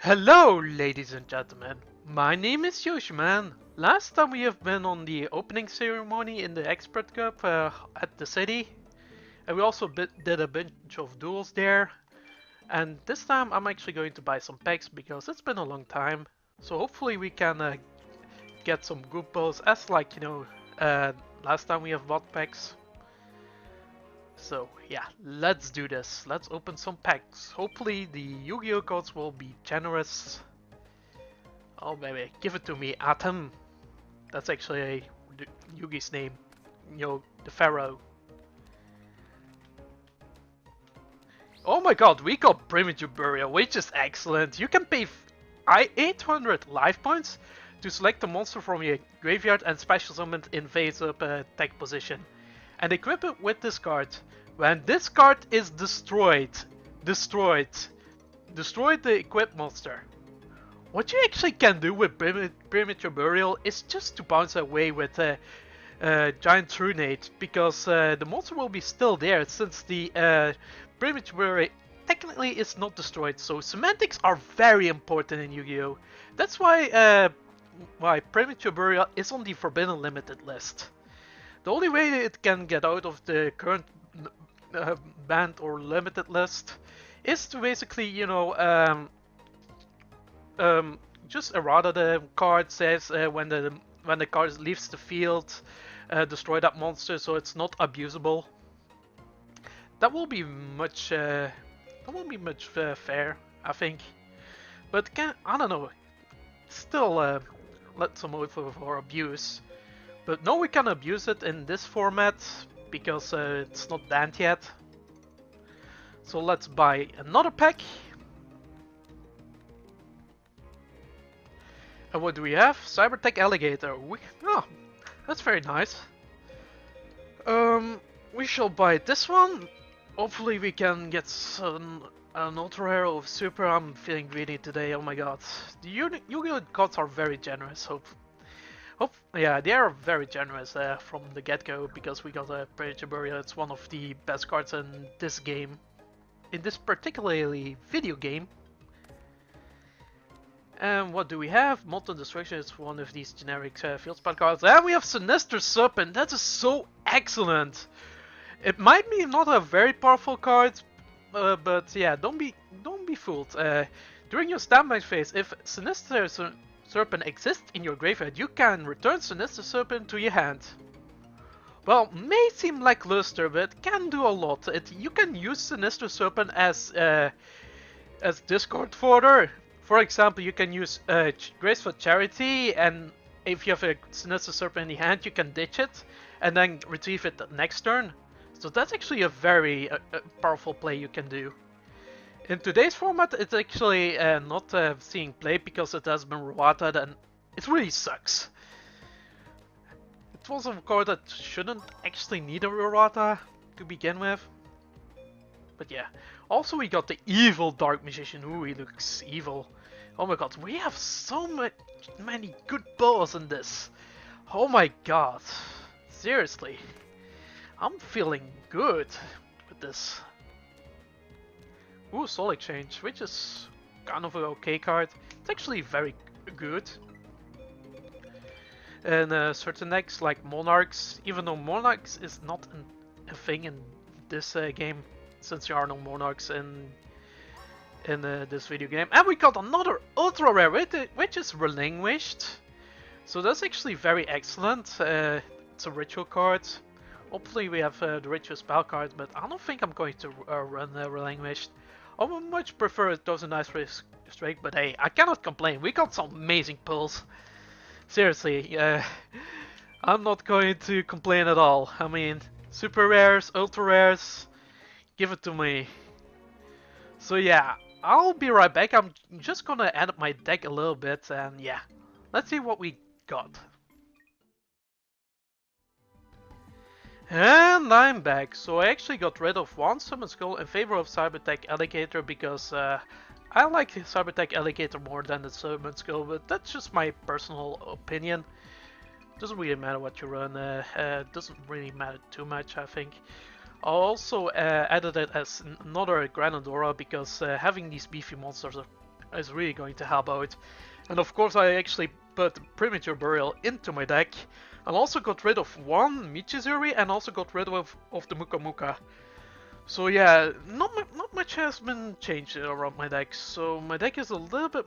Hello, ladies and gentlemen. My name is Yoshiman. Last time we have been on the opening ceremony in the Expert Cup at the city. And we also did a bunch of duels there. And this time I'm actually going to buy some packs because it's been a long time. So hopefully we can get some good pulls as last time we have bought packs. So yeah, let's do this. Let's open some packs. Hopefully the Yu-Gi-Oh codes will be generous. Oh baby, give it to me, Atom. That's actually Yugi's name. You know, the Pharaoh. Oh my god, we got Primitive Burial, which is excellent. You can pay 800 life points to select a monster from your graveyard and special summon in face-up attack position. And equip it with this card. When this card is destroyed the equipped monster. What you actually can do with Primitive Burial is just to bounce away with Giant Trunade, because the monster will be still there since the Primitive Burial technically is not destroyed. So semantics are very important in Yu-Gi-Oh! That's why Primitive Burial is on the Forbidden Limited list. The only way it can get out of the current banned or limited list is to basically, just errata the card says when the card leaves the field, destroy that monster, so it's not abusable. That will be much fair, I think. But I don't know. Still, let some out for abuse. But no, we can abuse it in this format because it's not banned yet. So let's buy another pack. And what do we have? Cybertech Alligator. Oh, that's very nice. We shall buy this one. Hopefully we can get an ultra rare of super. I'm feeling greedy today. Oh my god. The Yu-Gi-Oh cards are very generous. Yeah, they are very generous from the get-go because we got a Primitive Burial. It's one of the best cards in this game. In this particularly video game. And what do we have? Molten Destruction is one of these generic field spell cards. And we have Sinister Serpent. That is so excellent. It might be not a very powerful card, but yeah, don't be fooled. During your standby phase, if Sinister Serpent exists in your graveyard, you can return Sinister Serpent to your hand. Well, may seem lackluster, but it can do a lot. You can use Sinister Serpent as discard fodder. For example, you can use Grace for Charity, and if you have a Sinister Serpent in your hand, you can ditch it and then retrieve it the next turn. So that's actually a very powerful play you can do. In today's format, it's actually not seeing play because it has been rewarded and it really sucks. It was a card that shouldn't actually need a errata to begin with. But yeah. Also we got the evil Dark Magician. Ooh, he looks evil. Oh my god, we have so many good pulls in this. Oh my god. Seriously. I'm feeling good with this. Ooh, Soul Exchange, which is kind of an okay card. It's actually very good. And certain decks like Monarchs, even though Monarchs is not a thing in this game, since there are no Monarchs in this video game. And we got another ultra rare, which is Relinquished. So that's actually very excellent. It's a ritual card. Hopefully we have the ritual spell card, but I don't think I'm going to run Relinquished. I would much prefer Thousand Ice Risk Strike, but hey, I cannot complain. We got some amazing pulls. Seriously, I'm not going to complain at all. I mean, super rares, ultra rares, give it to me. So yeah, I'll be right back. I'm just gonna edit my deck a little bit, and yeah, let's see what we got. And I'm back. So I actually got rid of one Summon Skull in favor of Cybertech Alligator because I like Cybertech Alligator more than the Summon Skull, but that's just my personal opinion. Doesn't really matter what you run, doesn't really matter too much, I think. I also added it as another Granadora because having these beefy monsters is really going to help out. And of course I actually put Premature Burial into my deck. And also got rid of one Michizuri and also got rid of the Muka Muka. So yeah, not much has been changed around my deck. So my deck is a little bit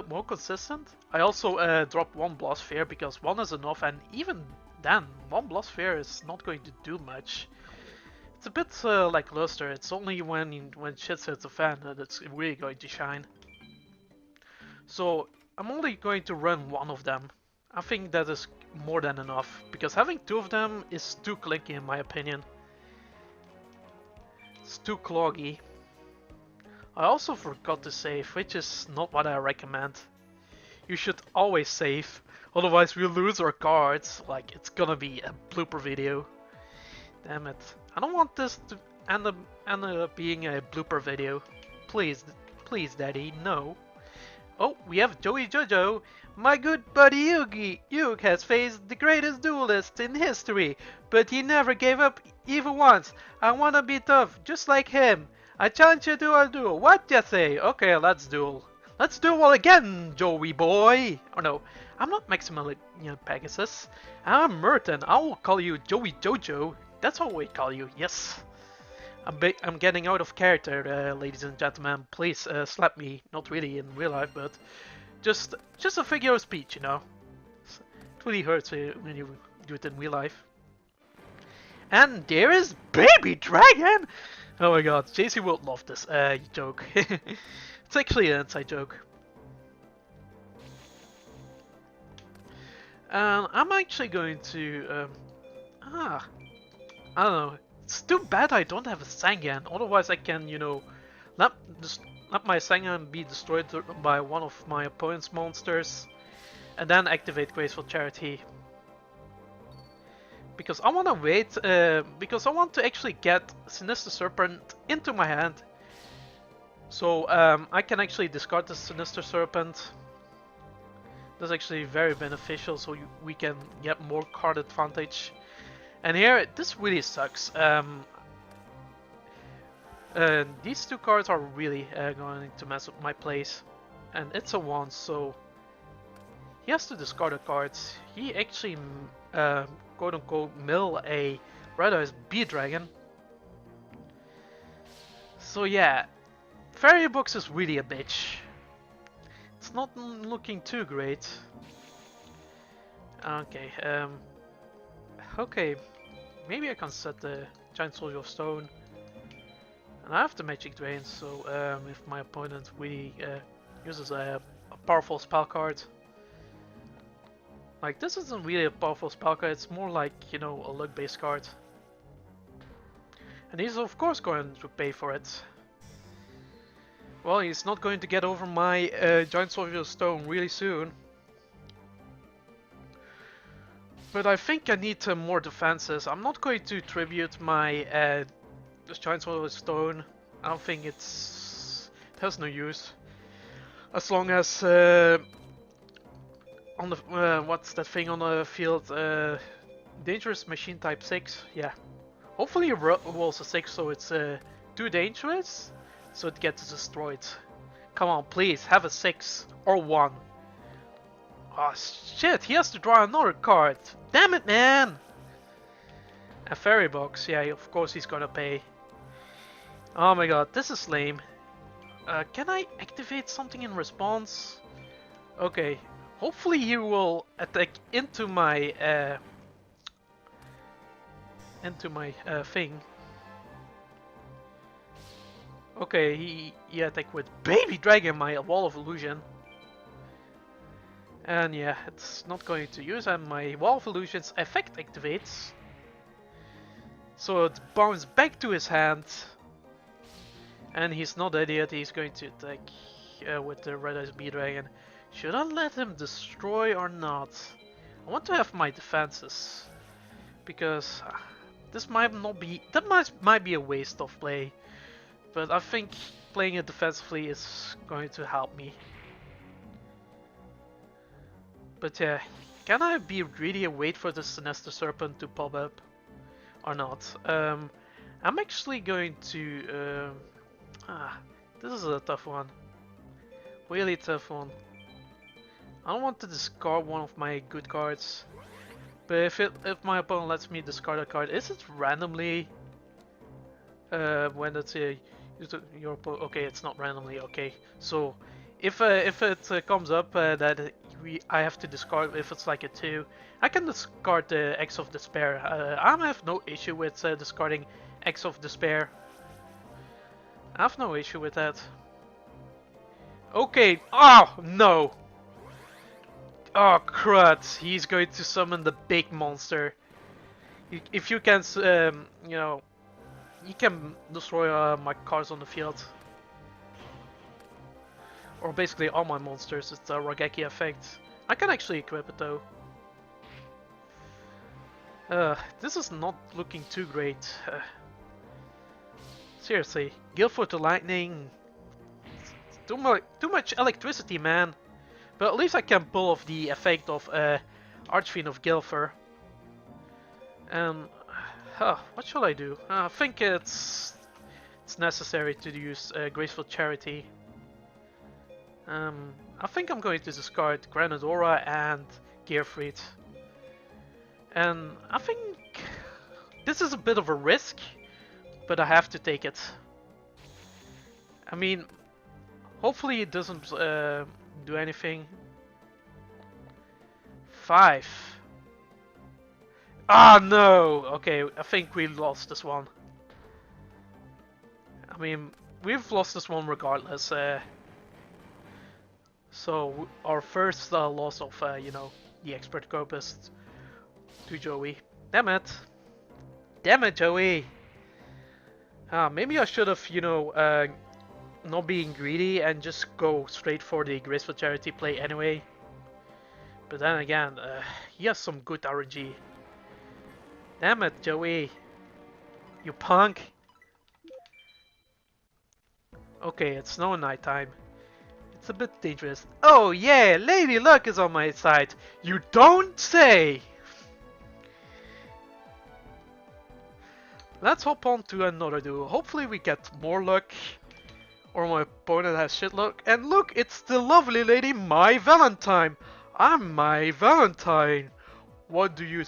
more consistent. I also dropped one Blast Sphere because one is enough, and even then, one Blast Sphere is not going to do much. It's a bit like Luster. It's only when shit hits the fan that it's really going to shine. So I'm only going to run one of them. I think that is more than enough, because having two of them is too clicky in my opinion. It's too cloggy. I also forgot to save, which is not what I recommend. You should always save, otherwise we'll lose our cards. Like, it's gonna be a blooper video. Damn it. I don't want this to end up being a blooper video. Please, daddy, no. Oh, we have Joey Jojo. My good buddy Yugi. Yug has faced the greatest duelist in history, but he never gave up even once. I wanna be tough, just like him. I challenge you to a duel. What you say? Okay, let's duel. Let's duel again, Joey boy. Oh no, I'm not Maximilian Pegasus. I'm Merton. I will call you Joey Jojo. That's how we call you. Yes. I'm getting out of character, ladies and gentlemen. Please slap me. Not really in real life, but just a figure of speech, you know. It really hurts when you do it in real life. And there is Baby Dragon. Oh my god, JC will love this joke. It's actually an inside joke. I'm actually going to I don't know. It's too bad I don't have a Sangan, otherwise I can, you know, let my Sangan be destroyed by one of my opponent's monsters, and then activate Graceful Charity. Because I want to wait, because I want to actually get Sinister Serpent into my hand. So I can actually discard the Sinister Serpent. That's actually very beneficial, so we can get more card advantage. And here, this really sucks. These two cards are really going to mess up my plays. And it's a 1, so he has to discard the cards. He actually, quote unquote, mill a Red Eyes Bee Dragon. So yeah, Fairy Box is really a bitch. It's not looking too great. Okay, okay. Maybe I can set the Giant Soldier of Stone. And I have the Magic Drain, so if my opponent really uses a powerful spell card. Like, this isn't really a powerful spell card, it's more like, you know, a luck based card. And he's of course going to pay for it. Well, he's not going to get over my Giant Soldier of Stone really soon. But I think I need more defenses. I'm not going to tribute my Giant Soldier of Stone. I don't think it has no use. As long as on the what's that thing on the field? Dangerous Machine Type 6. Yeah. Hopefully it rolls a 6, so it's too dangerous, so it gets destroyed. Come on, please have a 6 or 1. Oh shit, he has to draw another card. Damn it, man! A Fairy Box, yeah, of course he's gonna pay. Oh my god, this is lame. Can I activate something in response? Okay, hopefully he will attack into my thing. Okay, he attacked with Baby Dragon, my Wall of Illusion. And yeah, it's not going to use, and my Wall of Illusion's effect activates. So it bounces back to his hand. And he's not an idiot, he's going to attack with the Red Eyes Bee Dragon. Should I let him destroy or not? I want to have my defenses. Because this might not be, might be a waste of play. But I think playing it defensively is going to help me. But yeah, can I be greedy and wait for the Sinister Serpent to pop up? Or not? I'm actually going to... this is a tough one. Really tough one. I don't want to discard one of my good cards. But if my opponent lets me discard a card, is it randomly when it's your opponent? Okay, it's not randomly. Okay, so if it comes up that I have to discard, if it's like a 2, I can discard the X of Despair. I have no issue with discarding X of Despair. I have no issue with that. Okay. Oh no. Oh crud! He's going to summon the big monster. If you can, you know, you can destroy my cards on the field, or basically all my monsters. It's a Rageki effect. I can actually equip it though. This is not looking too great. Seriously, Guilford to Lightning. Too much electricity, man. But at least I can pull off the effect of Archfiend of Guilford. And what should I do? I think it's necessary to use Graceful Charity. I think I'm going to discard Granadora and Gearfried. And I think this is a bit of a risk, but I have to take it. I mean, hopefully it doesn't do anything. 5. Ah no! Okay, I think we lost this one. I mean, we've lost this one regardless. So our first loss of you know, the expert corpus to Joey. Damn it! Damn it, Joey! Maybe I should have, you know, not being greedy and just go straight for the Graceful Charity play anyway. But then again, he has some good RNG. Damn it, Joey! You punk! Okay, it's no nighttime. It's a bit dangerous. Oh yeah, Lady Luck is on my side. You don't say! Let's hop on to another duel. Hopefully we get more luck. Or my opponent has shit luck. And look, it's the lovely lady, My Valentine. I'm My Valentine. What do you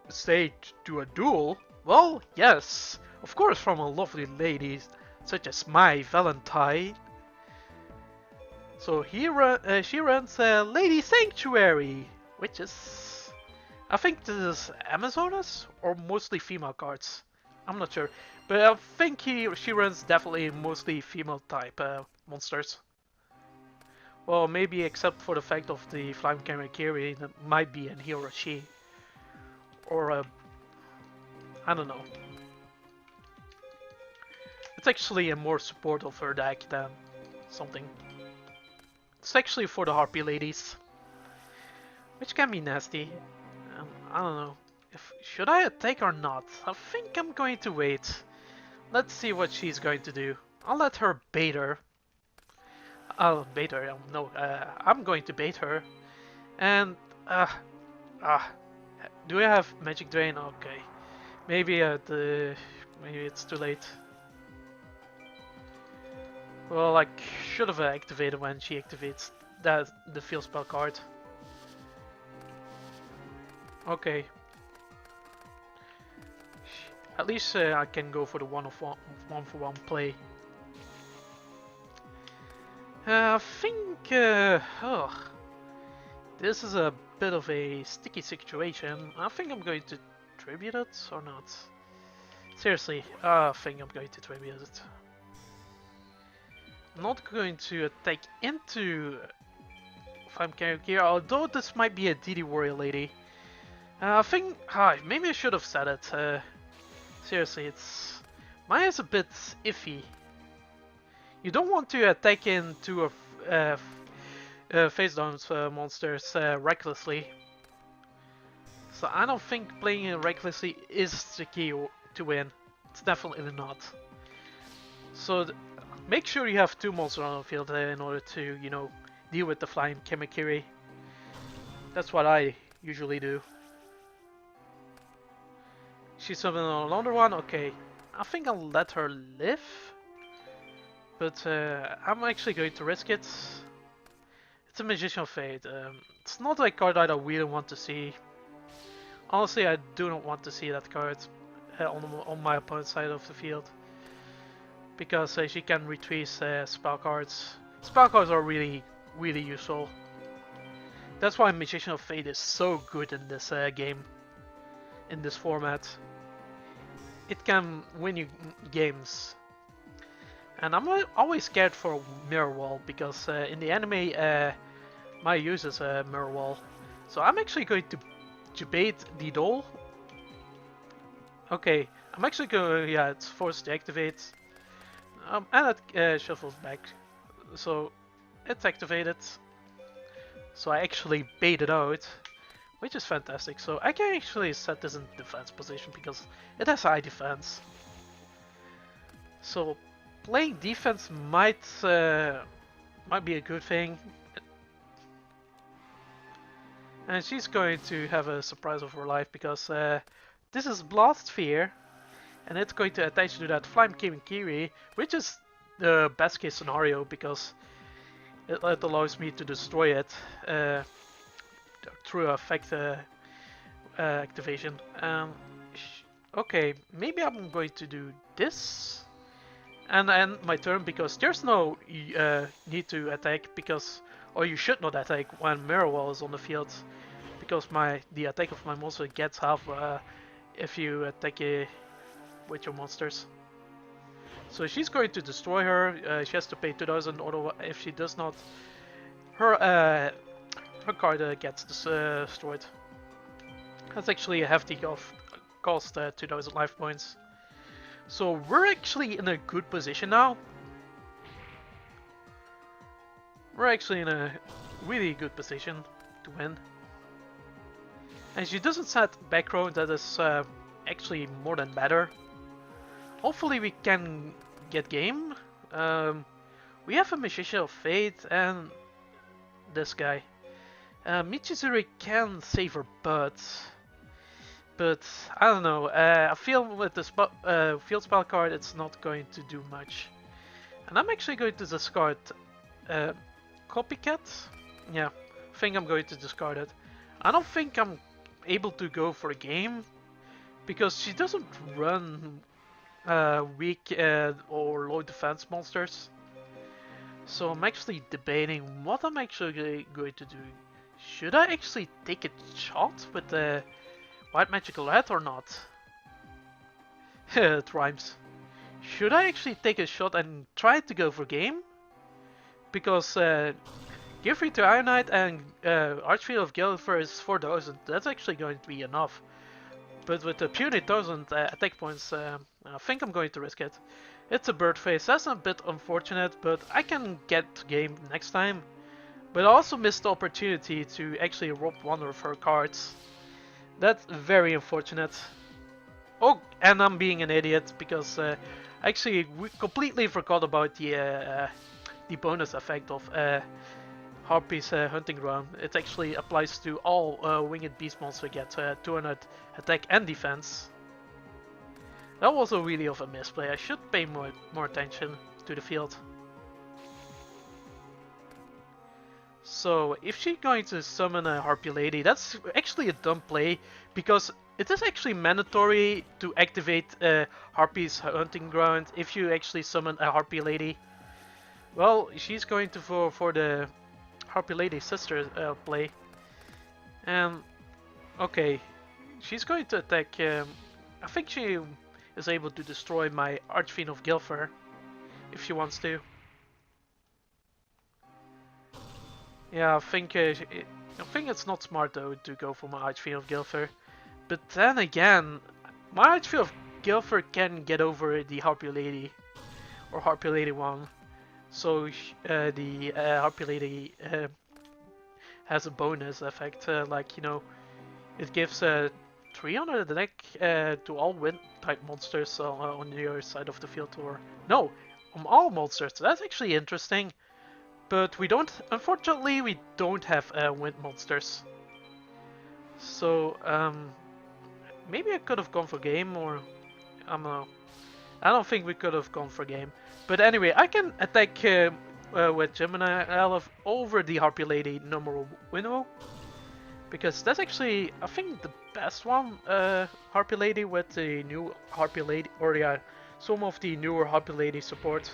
say to a duel? Well, yes. Of course, from a lovely lady such as My Valentine. So she runs Lady Sanctuary, which is, I think this is Amazonas or mostly female cards. I'm not sure, but I think she runs definitely mostly female type monsters. Well, maybe except for the fact of the Flying Karakiri that might be an he or a she, or I don't know. It's actually a more support of her deck than something. It's actually for the Harpy ladies, which can be nasty. I don't know. Should I attack or not? I think I'm going to wait. Let's see what she's going to do. I'll let her bait her. I'll bait her. No, I'm going to bait her. And do I have Magic Drain? Okay. Maybe maybe it's too late. Well, I should have activated when she activates the field spell card. Okay. At least I can go for the one for one play. I think this is a bit of a sticky situation. I think I'm going to tribute it or not. Seriously, I think I'm going to tribute it. I'm not going to attack into Flame Character, although this might be a DD Warrior Lady. I think maybe I should have said it. Seriously, mine is a bit iffy. You don't want to attack into face down monsters recklessly. So I don't think playing it recklessly is the key to win. It's definitely not. So make sure you have 2 monsters on the field in order to, you know, deal with the Flying Kamakiri. That's what I usually do. She's summoning another one? Okay. I think I'll let her live. But I'm actually going to risk it. It's a Magician of Fate. It's not a card that I really want to see. Honestly, I do not want to see that card on my opponent's side of the field. Because she can retrieve spell cards. Spell cards are really, really useful. That's why Magician of Fate is so good in this game. In this format. It can win you games. And I'm always scared for Mirror Wall because in the anime Maya uses a Mirror Wall. So I'm actually going to bait the doll. Okay, I'm actually going, yeah, it's forced to activate. And it shuffles back. So it's activated. So I actually bait it out, which is fantastic. So I can actually set this in defense position because it has high defense. So playing defense might be a good thing. And she's going to have a surprise of her life because this is Blast Sphere, and it's going to attach to that Flame Kiri, which is the best case scenario because it allows me to destroy it through effect activation. Okay, maybe I'm going to do this and end my turn because there's no need to attack because, or you should not attack when Mirror Wall is on the field because the attack of my monster gets half if you attack with your monsters. So she's going to destroy her. She has to pay 2,000. Otherwise, if she does not, her card gets destroyed. That's actually a hefty cost, 2,000 life points. So we're actually in a good position now. We're actually in a really good position to win. And she doesn't set back row, that is actually more than better. Hopefully we can get game. We have a Magician of Fate and this guy. Michizuri can save her butt. But I don't know, I feel with the field spell card it's not going to do much. And I'm actually going to discard Copycat. Yeah, I think I'm going to discard it. I don't think I'm able to go for a game because she doesn't run weak or low defense monsters. So I'm actually debating what I'm actually going to do. Should I actually take a shot with the White Magical Rat or not? It rhymes. Should I actually take a shot and try to go for game? Because Give Free to Ionite and Archfield of Gilfer is 4,000. That's actually going to be enough. But with the puny 1,000 attack points, I think I'm going to risk it. It's a bird face. That's a bit unfortunate, but I can get game next time. But I also missed the opportunity to actually rob one of her cards. That's very unfortunate. Oh, and I'm being an idiot because actually we completely forgot about the bonus effect of Harpy's Hunting Ground. It actually applies to all winged beast monsters get 200 attack and defense. That was a really of a misplay. I should pay more attention to the field. So if she's going to summon a Harpy Lady, that's actually a dumb play because it is actually mandatory to activate Harpy's Hunting Ground if you actually summon a Harpy Lady. Well, she's going to for the Harpy Lady sister play. And okay, she's going to attack. I think she is able to destroy my Archfiend of Gilfer if she wants to. Yeah, I think it's not smart though to go for my Archfiend of Gilfer. But then again, my Archfiend of Gilfer can get over the Harpy Lady or Harpy Lady 1. So the Harpy Lady has a bonus effect, like, you know, it gives 300 attack to all wind type monsters on your side of the field, or no, on all monsters. That's actually interesting. But we don't, unfortunately, we don't have wind monsters. So maybe I could have gone for game, or I don't know. I don't think we could have gone for game. But anyway, I can attack with Gemini Elf over the Harpy Lady number 1, because that's actually, I think, the best one. Harpy Lady with the new Harpy Lady, or yeah, some of the newer Harpy Lady support.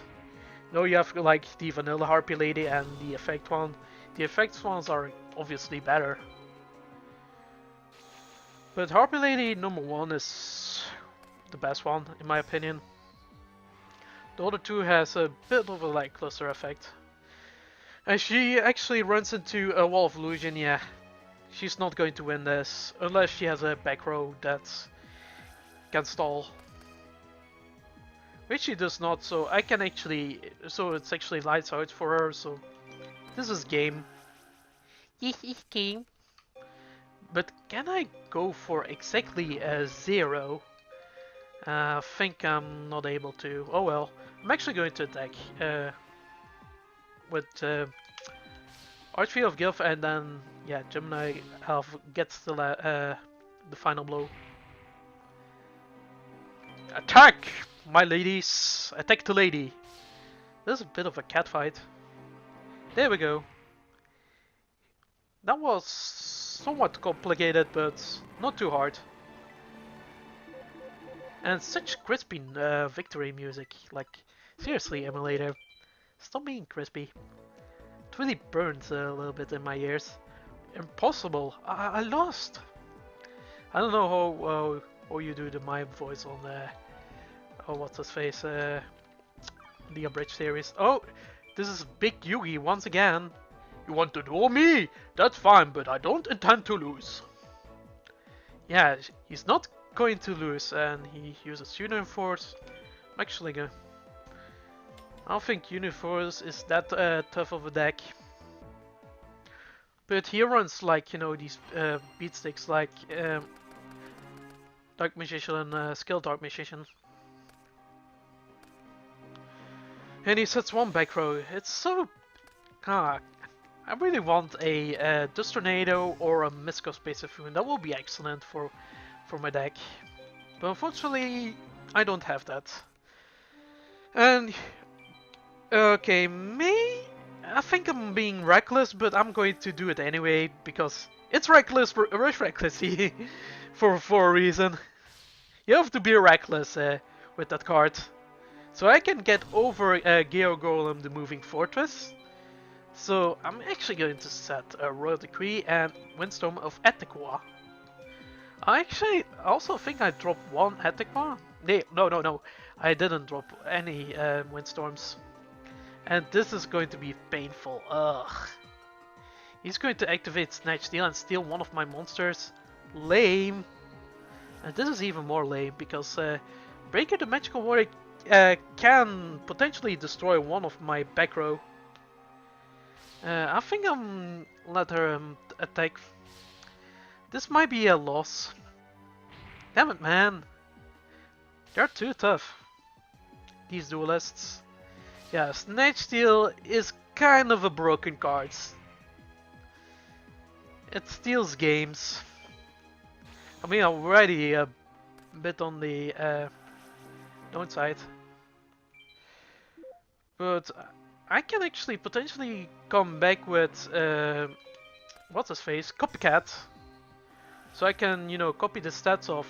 No, you have like the vanilla Harpy Lady and the effect one. The effects ones are obviously better. But Harpy Lady number 1 is the best one, in my opinion. The other two has a bit of a lackluster effect. And she actually runs into a wall of illusion, yeah. She's not going to win this, unless she has a back row that can stall. Which she does not, so I can actually... So it's actually lights out for her, so... This is game. This is game. But can I go for exactly a 0? I think I'm not able to. Oh well. I'm actually going to attack with Archfield of Gilf, and then yeah, Gemini Elf gets the final blow. Attack, my ladies! Attack the lady. This is a bit of a cat fight. There we go. That was somewhat complicated, but not too hard. And such crispy victory music. Like, seriously, emulator. Stop being crispy. It really burns a little bit in my ears. Impossible. I lost. I don't know how you do the mime voice on oh, what's his face? The Abridged series. Oh, this is Big Yugi once again. You want to duel me? That's fine, but I don't intend to lose. Yeah, he's not going to lose, and he uses Uniforce. I'm actually gonna... I don't think Uniforce is that tough of a deck. But he runs like, you know, these beat sticks like Dark Magician and Skill Dark Magician. And he sets one back row. It's so... I really want a Dust Tornado or a Mystical Space Typhoon. That will be excellent for my deck. But unfortunately, I don't have that. And... Okay, I think I'm being reckless, but I'm going to do it anyway, because it's reckless for recklessy for a reason. You have to be reckless with that card. So I can get over Geo Golem, the Moving Fortress. So I'm actually going to set a Royal Decree and Windstorm of Etequa. I actually also think I dropped one Etequa. No. I didn't drop any Windstorms. And this is going to be painful. Ugh. He's going to activate Snatch Steal and steal one of my monsters. Lame. And this is even more lame because Breaker the Magical Warrior can potentially destroy one of my back row. I think I'm let her attack. This might be a loss. Damn it, man. They're too tough. These duelists. Yeah, Snatch Steal is kind of a broken card. It steals games. I mean, already a bit on the downside. But I can actually potentially come back with, what's his face? Copycat. So I can, you know, copy the stats of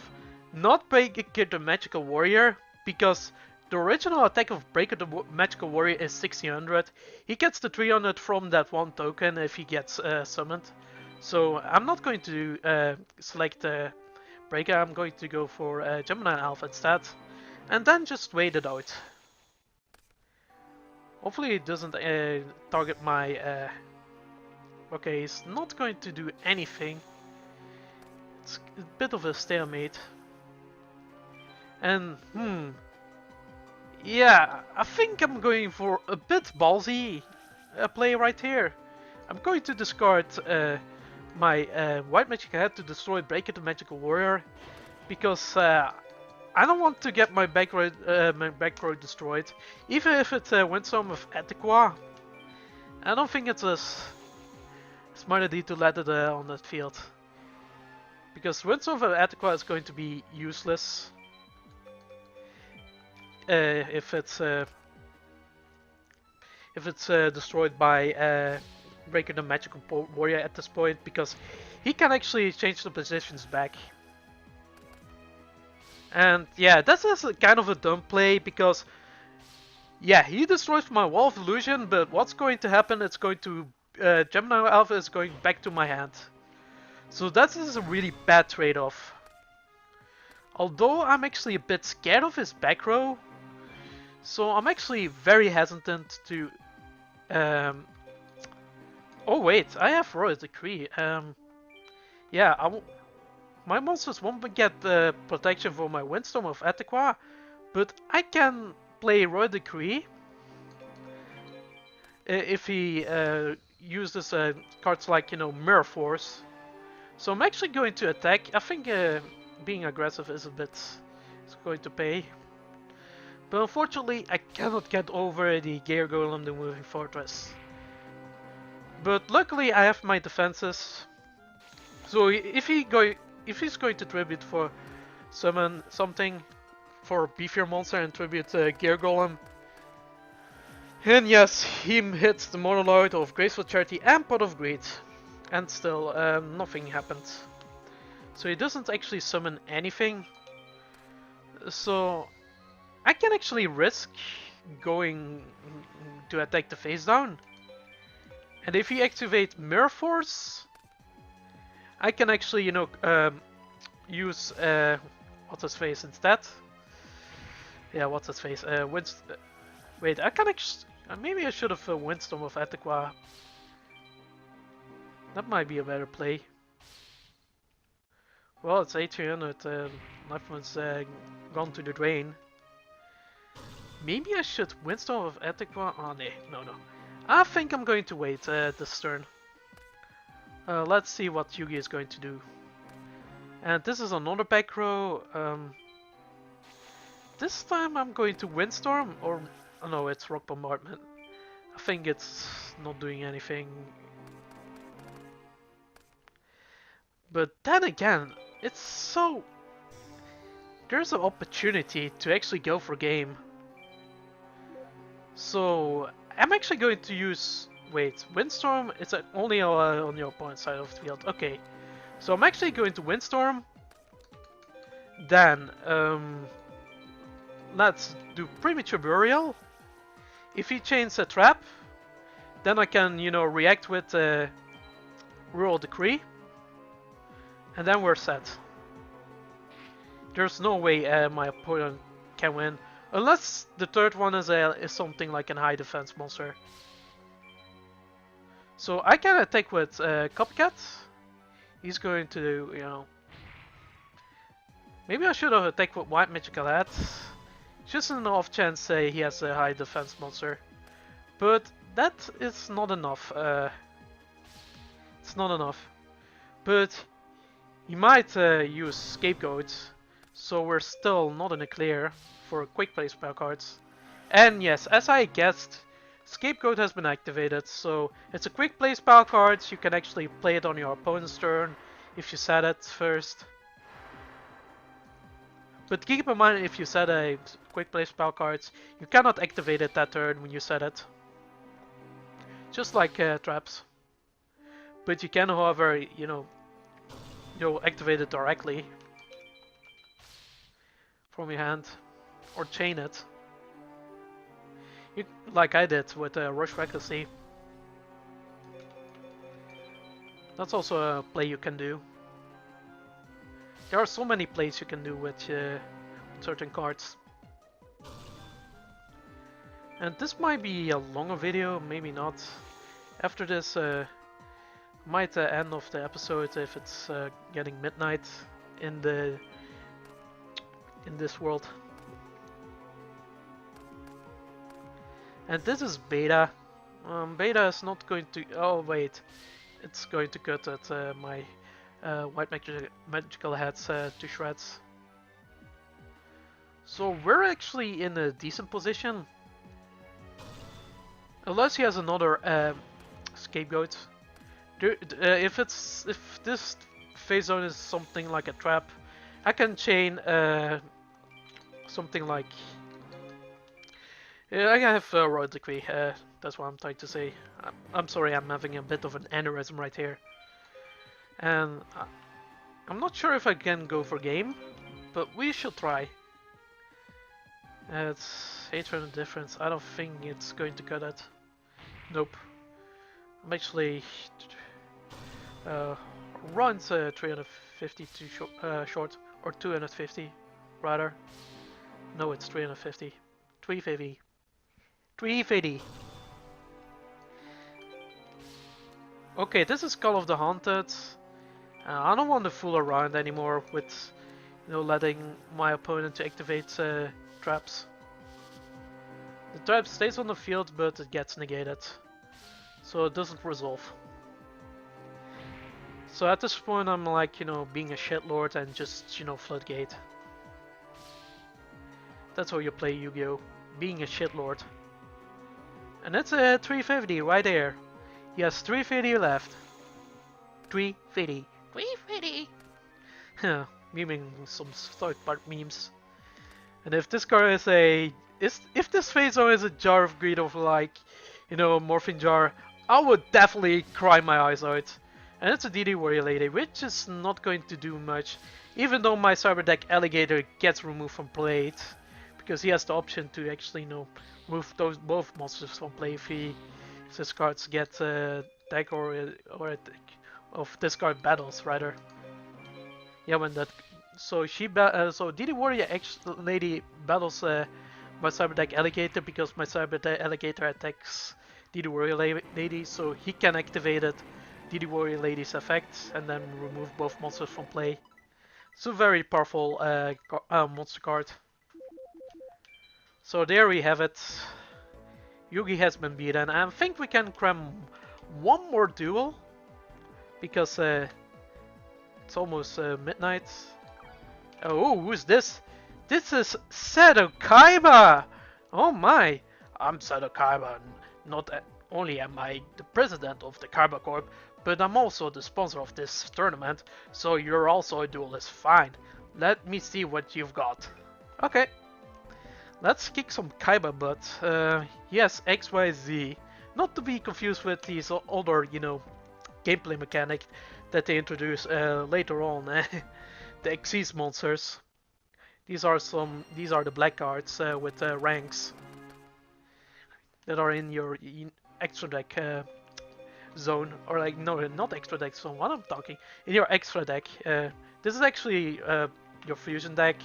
not Breaker the Magical Warrior, because the original attack of Breaker the Magical Warrior is 1600. He gets the 300 from that one token if he gets summoned. So I'm not going to select Breaker, I'm going to go for Gemini Alpha instead. And then just wait it out. Hopefully it doesn't target my... Okay, he's not going to do anything. It's a bit of a stalemate. And, yeah, I think I'm going for a bit ballsy play right here. I'm going to discard my White Magic Head to destroy Breaker the Magical Warrior, because I don't want to get my back row destroyed, even if it's a Windstorm of Etequa. I don't think it's a smart idea to let it on that field, because Windstorm of Etequa is going to be useless. If if it's destroyed by breaking the magical warrior at this point, because he can actually change the positions back. And yeah, this is kind of a dumb play because yeah, he destroys my wall of illusion, but what's going to happen? It's going to Gemini Alpha is going back to my hand. So that is a really bad trade-off. Although I'm actually a bit scared of his back row, so I'm actually very hesitant to. Oh wait, I have Royal Decree. Yeah, my monsters won't get the protection for my Windstorm of Ataqua, but I can play Royal Decree if he uses cards like, you know, Mirror Force. So I'm actually going to attack. I think being aggressive is a bit is going to pay. But unfortunately, I cannot get over the Gear Golem, the Moving Fortress. But luckily, I have my defenses. So if he's going to tribute for summon something for beefier monster and tribute Gear Golem, and yes, he hits the Monolord of Graceful Charity and Pot of Greed, and still nothing happens. So he doesn't actually summon anything. So I can actually risk going to attack the face down. And if he activates Mirror Force, I can actually, you know, use what's his face instead. Yeah, what's his face? Wait, I can actually. Maybe I should have Windstorm of Ataqua. That might be a better play. Well, it's 1800. Life was gone to the drain. Maybe I should Windstorm of Ataqua. Oh, no. I think I'm going to wait this turn. Let's see what Yugi is going to do. And this is another back row. This time I'm going to Windstorm, or oh no, it's Rock Bombardment. I think it's not doing anything. But then again, it's so... There's an opportunity to actually go for game. So I'm actually going to use... Wait, Windstorm is only on your opponent's side of the field. Okay, so I'm actually going to Windstorm. Then, let's do Premature Burial. If he chains a trap, then I can, you know, react with Royal Decree. And then we're set. There's no way my opponent can win. Unless the third one is something like a high defense monster. So I can attack with Copycat. He's going to, you know... Maybe I should have attacked with White Magical Hat. Just an off chance he has a high defense monster. But that is not enough. It's not enough. But he might use Scapegoat. So we're still not in the clear for quick play spell cards. And yes, as I guessed, Scapegoat has been activated. So it's a quick play spell card. You can actually play it on your opponent's turn if you set it first. But keep in mind, if you set a quick play spell cards, you cannot activate it that turn when you set it. Just like traps. But you can, however, you know, you'll activate it directly from your hand or chain it. Like I did with Rush Recklessly. That's also a play you can do. There are so many plays you can do with certain cards. And this might be a longer video, maybe not. After this, might end of the episode if it's getting midnight in this world. And this is beta. Beta is not going to. Oh wait, it's going to cut at my White Magical Hats to shreds. So we're actually in a decent position. Unless he has another Scapegoat. If this phase zone is something like a trap, I can chain something like... I have Royal Decree. That's what I'm trying to say. I'm sorry, I'm having a bit of an aneurysm right here. And I'm not sure if I can go for game, but we should try. It's 800 difference. I don't think it's going to cut it. Nope. I'm actually runs 350 too short, or 250 rather. No, it's 350. 350. 350. Okay, this is Call of the Haunted. I don't want to fool around anymore with, letting my opponent to activate traps. The trap stays on the field, but it gets negated, so it doesn't resolve. So at this point, I'm like, being a shitlord and just, floodgate. That's how you play Yu-Gi-Oh! Being a shitlord. And that's a 350 right there. He has 350 left. 350. 350! Huh, memeing some South Park memes. And if this card is if this phase is a jar of greed of like, a morphine jar, I would definitely cry my eyes out. And it's a DD Warrior Lady, which is not going to do much, even though my Cyber Deck Alligator gets removed from play, because he has the option to actually, remove both monsters from play if his cards get deck or of discard battles rather. Yeah, when that. So so DD Warrior Lady battles my Cyber Deck Alligator because my Cyber Deck Alligator attacks DD Warrior Lady, so he can activate it. DD Warrior Lady's effect and then remove both monsters from play. It's a very powerful monster card. So there we have it. Yugi has been beaten. I think we can cram one more duel because it's almost midnight. Oh, who's this? This is Seto Kaiba! Oh my! I'm Seto Kaiba. Not only am I the president of the Kaiba Corp, but I'm also the sponsor of this tournament, so you're also a duelist. Fine. Let me see what you've got. Okay. Let's kick some Kaiba butt. Yes, XYZ. Not to be confused with these other, gameplay mechanic that they introduce later on. The Xyz monsters. These are the black cards with ranks that are in your extra deck zone, or like no, not extra deck zone. What I'm talking in your extra deck. This is actually your fusion deck,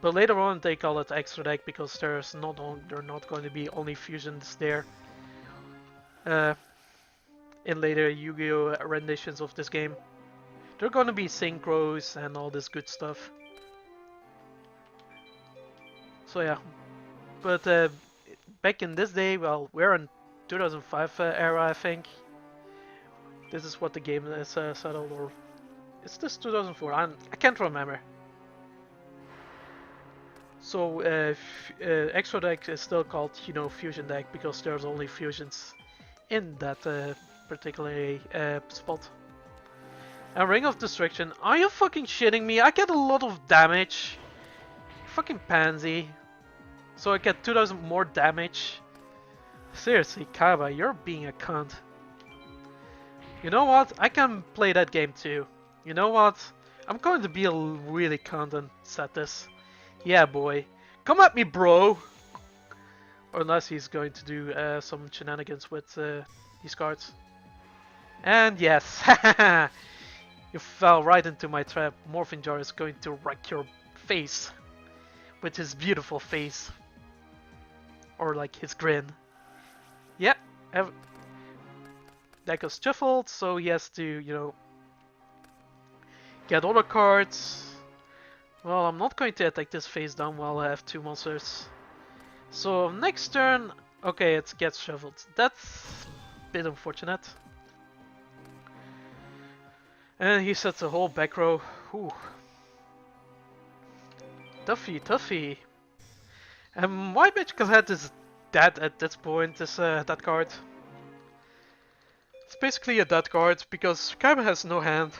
but later on they call it extra deck because they're not going to be only fusions there. In later Yu-Gi-Oh! Renditions of this game, they're going to be synchros and all this good stuff. So yeah, but back in this day, well, we're in 2005 era, I think. This is what the game is settled, or is this 2004? I can't remember. So extra deck is still called, fusion deck because there's only fusions in that particular spot. A Ring of Destruction. Are you fucking shitting me? I get a lot of damage. Fucking pansy. So I get 2000 more damage. Seriously, Kaiba, you're being a cunt. You know what? I can play that game too. You know what? I'm going to be a really cunt and set this. Yeah, boy. Come at me, bro! Or unless he's going to do some shenanigans with these cards. And yes, you fell right into my trap. Morphin Jar is going to wreck your face. With his beautiful face. Or like his grin. Yep. Deck is shuffled, so he has to, get other cards. Well, I'm not going to attack this face down while I have two monsters. So next turn, okay, it gets shuffled. That's a bit unfortunate. And he sets a whole back row. Ooh. Toughy. Why Magical Head is dead at this point, is that card. It's basically a dead card because Kaiba has no hand.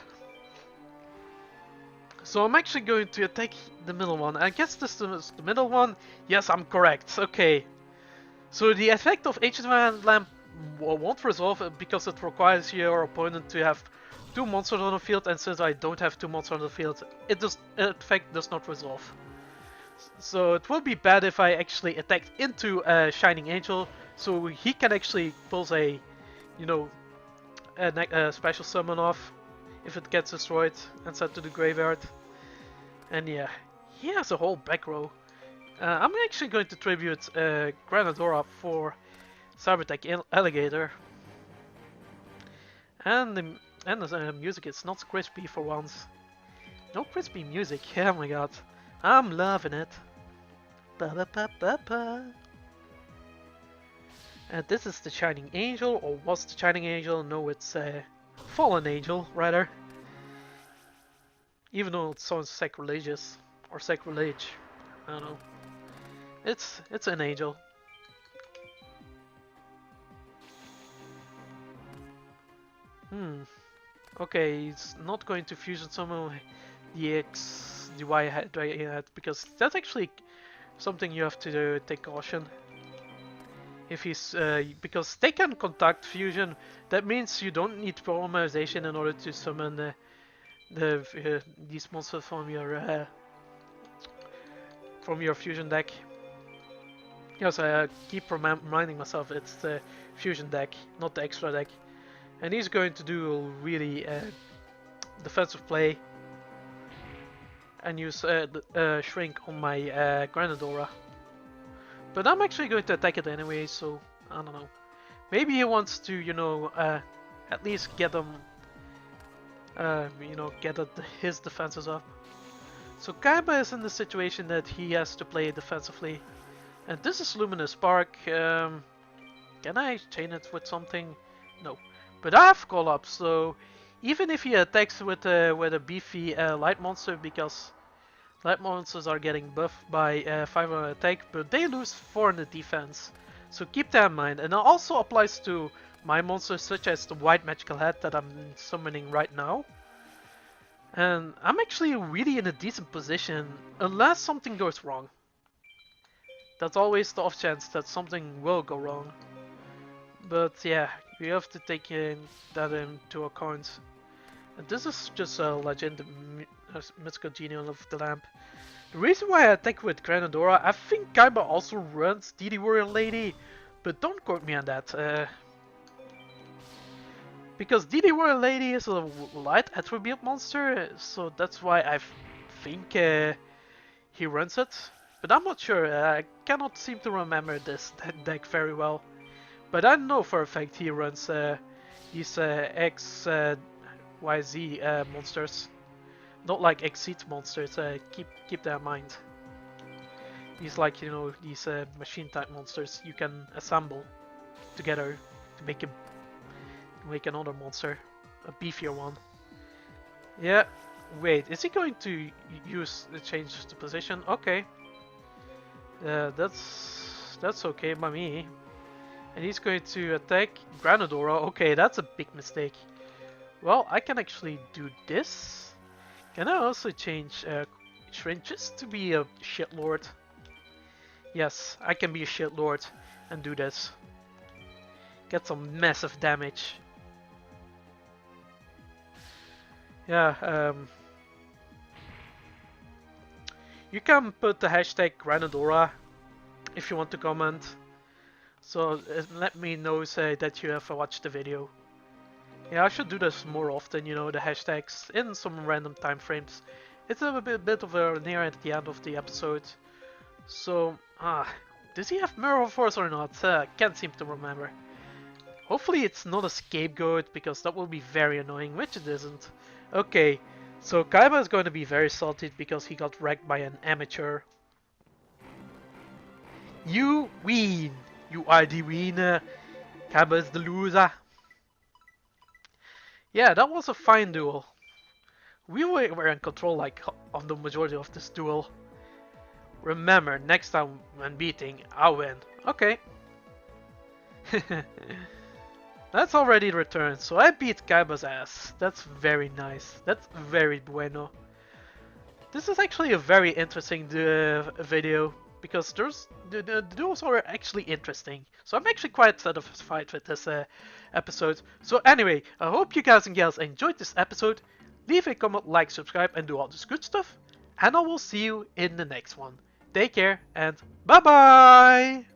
So I'm actually going to attack the middle one. I guess this is the middle one. Yes, I'm correct. Okay. So the effect of Ancient Lamp won't resolve because it requires your opponent to have 2 monsters on the field, and since I don't have 2 monsters on the field, it in fact does not resolve. So it will be bad if I actually attack into a Shining Angel, so he can actually pull a, you know, a special summon off if it gets destroyed and sent to the graveyard. And yeah, he has a whole back row. I'm actually going to tribute Granadora for Cybertech Alligator. And the music is not crispy for once. No crispy music, oh my god. I'm loving it. Ba -ba -ba -ba -ba. And this is the Shining Angel, or was the Shining Angel? No, it's a Fallen Angel, rather. Even though it sounds sacrilegious, or sacrilege, I don't know. It's an angel. Okay, he's not going to fusion summon the X, the Y head, because that's actually something you have to take caution. If he's because they can contact fusion, that means you don't need polymerization in order to summon these monsters from your fusion deck. Yes, I keep reminding myself it's the fusion deck, not the extra deck. And he's going to do a really defensive play and use Shrink on my Granadora. But I'm actually going to attack it anyway, so I don't know. Maybe he wants to, you know, at least get them, you know, get his defenses up. So Kaiba is in the situation that he has to play defensively. And this is Luminous Spark. Can I chain it with something? No. But I have Call Up, so even if he attacks with a beefy light monster, because light monsters are getting buffed by 5 on attack, but they lose 4 in the defense. So keep that in mind. And it also applies to my monsters, such as the White Magical Head that I'm summoning right now. And I'm actually really in a decent position, unless something goes wrong. That's always the off chance that something will go wrong. But yeah, we have to take that into account. And this is just a legend, mythical genius of the lamp. The reason why I attack with Granadora, I think Kaiba also runs DD Warrior Lady, but don't quote me on that. Because DD Warrior Lady is a light attribute monster, so that's why I think he runs it. But I'm not sure, I cannot seem to remember this deck very well. But I know for a fact he runs these X, Y, Z monsters. Not like Exceed monsters, keep that in mind. These, like, you know, these machine type monsters you can assemble together to make another monster, a beefier one. Yeah, wait, is he going to change the position? Okay. That's okay by me. And he's going to attack Granadora. Okay, that's a big mistake. Well, I can actually do this. Can I also change Shrink just to be a shitlord? Yes, I can be a shitlord and do this. Get some massive damage. Yeah, you can put the hashtag Granadora if you want to comment. So let me know that you have watched the video. Yeah, I should do this more often, you know, the hashtags in some random time frames. It's a bit of a near at the end of the episode. So, does he have Mirror Force or not? Can't seem to remember. Hopefully it's not a scapegoat, because that will be very annoying, which it isn't. Okay, so Kaiba is going to be very salty because he got wrecked by an amateur. You win! You are the winner! Kaiba is the loser! Yeah, that was a fine duel. We were in control, like, of the majority of this duel. Remember, next time when beating, I'll win. Okay. That's already returned, so I beat Kaiba's ass. That's very nice. That's very bueno. This is actually a very interesting video, because the duels are actually interesting. So I'm actually quite satisfied with this episode. So anyway, I hope you guys and gals enjoyed this episode. Leave a comment, like, subscribe, and do all this good stuff. And I will see you in the next one. Take care and bye bye!